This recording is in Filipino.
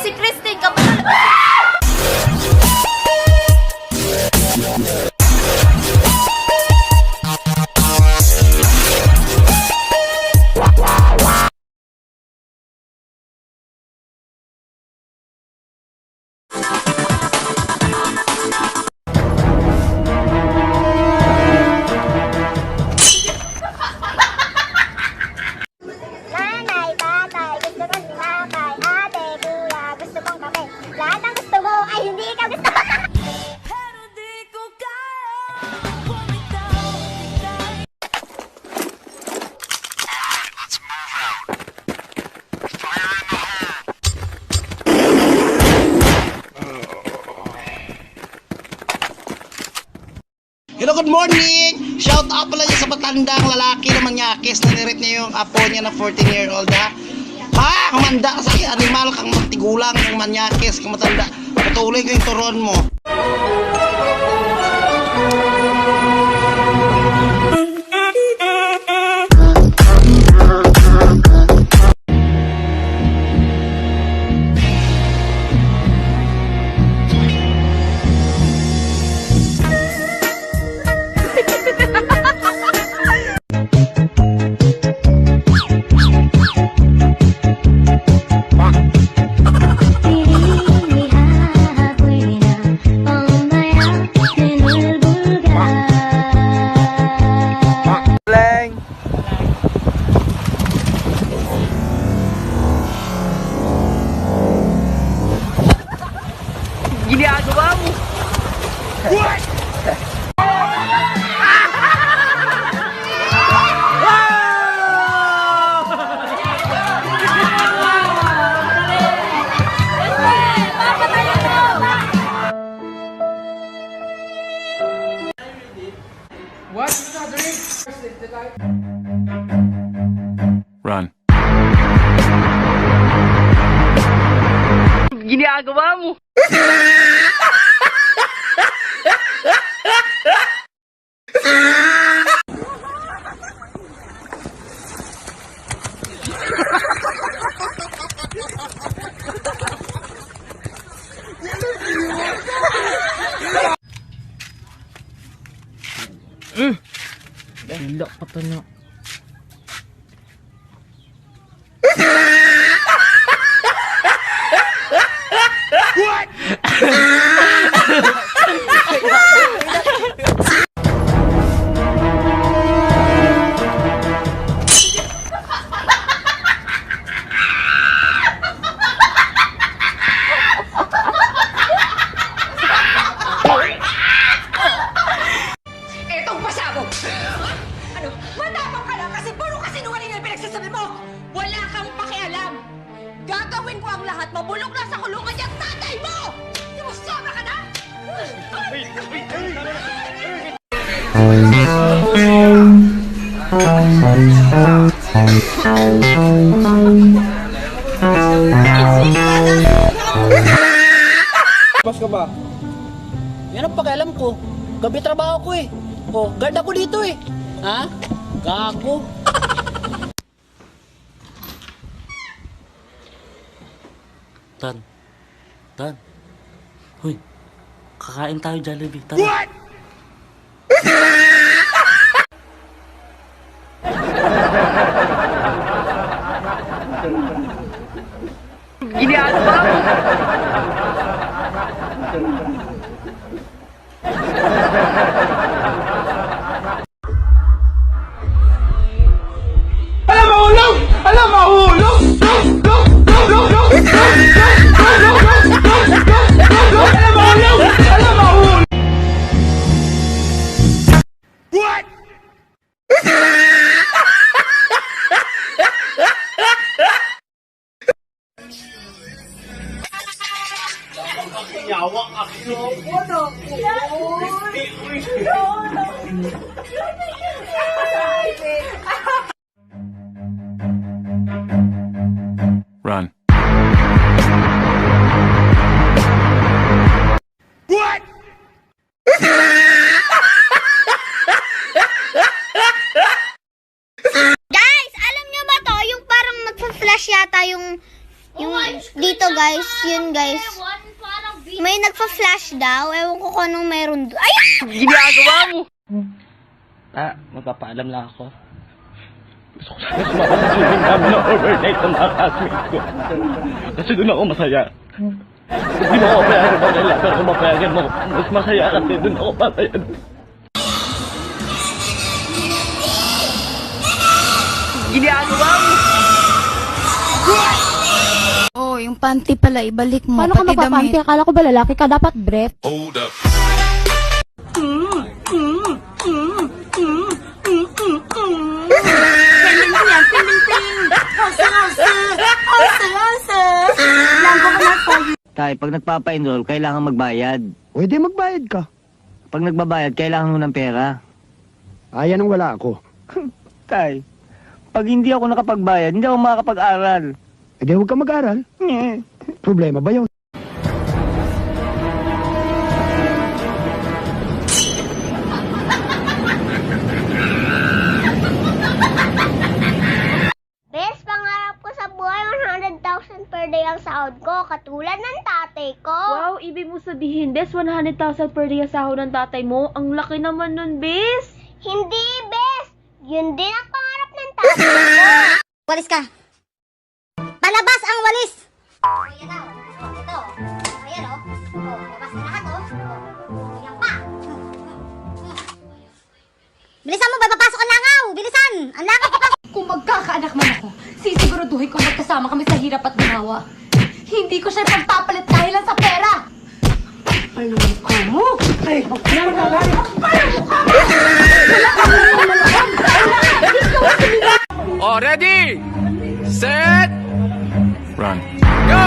si Christine, kapatid. Nanay, tatay, gusto ko si tatay, ate, kuya, gusto mong kape. Lahat ng gusto mo ay hindi ikaw gusto. Pero di ko kaya bumitaw, bigay. Hello, good morning! Shout out pala niya sa matandang lalaki na manyakis na nirip niya yung apo niya na 14-year-old ha. Ha? Kumanda ka sa animal kang matigulang kang manyakis kang matanda. Patuloy ko yung turon mo. Ginagawa mo? What? What? Run. Ginagawa mo? Gila ka to na. Etong pasabog! Ano? Matapang ka lang kasi puro kasinungaling ang pinagsasabi mo! Wala kang pakialam! Gagawin ko ang lahat, mabulok na sa kulungan yung tatay mo! Di mo sobra ka na? Pas ka ba? Yan ang pakialam ko. Gabi trabaho ko eh. Oh, guard ako dito eh. Ha? Gago. Tan. Hoy. Kakain tayo Jollibee. Tan. What? Ginagawa mo? What? Run. What? Guys, alam nyo ba to? Yung parang magpa-flash yata yung Yung dito guys, yun guys. May nagpa-flash daw. Ewan ko kung anong meron doon. Ay! Ginagawa mo! Magpapaalam lang ako. Gusto ko sana sumama sa swimming namin na overnight sa mga classmates ko. Kasi doon ako masaya. Hindi mo ako payagan mo nila, pero kung mapayagan mo, mas masaya kasi doon ako masaya. Ginagawa mo! Oh, yung panty pala, ibalik mo. Paano ka magpapanty? Akala ko ba lalaki ka? Dapat brief. Tay, pag nagpapa-enroll, kailangan magbayad. Pwede magbayad ka. Pag nagbabayad, kailangan mo ng pera. Ayan ang wala ako. Tay, pag hindi ako nakapagbayad, hindi ako makakapag-aral. E di huwag ka mag-aral. Problema ba yun? Bes, pangarap ko sa buhay 100,000 per day ang sahod ko, katulad ng tatay ko. Wow, ibig mo sabihin, Bes, 100,000 per day ang sahod ng tatay mo? Ang laki naman nun, Bes. Hindi, Bes! Yun din ang pangarap ng tatay ko. Walis ka. Palabas ang walis! Ayan na, ito. Ayan o. Labas na lahat o. Ayan pa. Bilisan mo, ba papasok ang langaw! Bilisan! Ang langaw papasok! Kung magkakaanak man ako, sisiguraduhin ko magkasama kami sa hirap at ginawa. Hindi ko siya pagpapalit dahil lang sa pera. Ano mukha mo? Ay, Oh, ready! Set! Run. Go!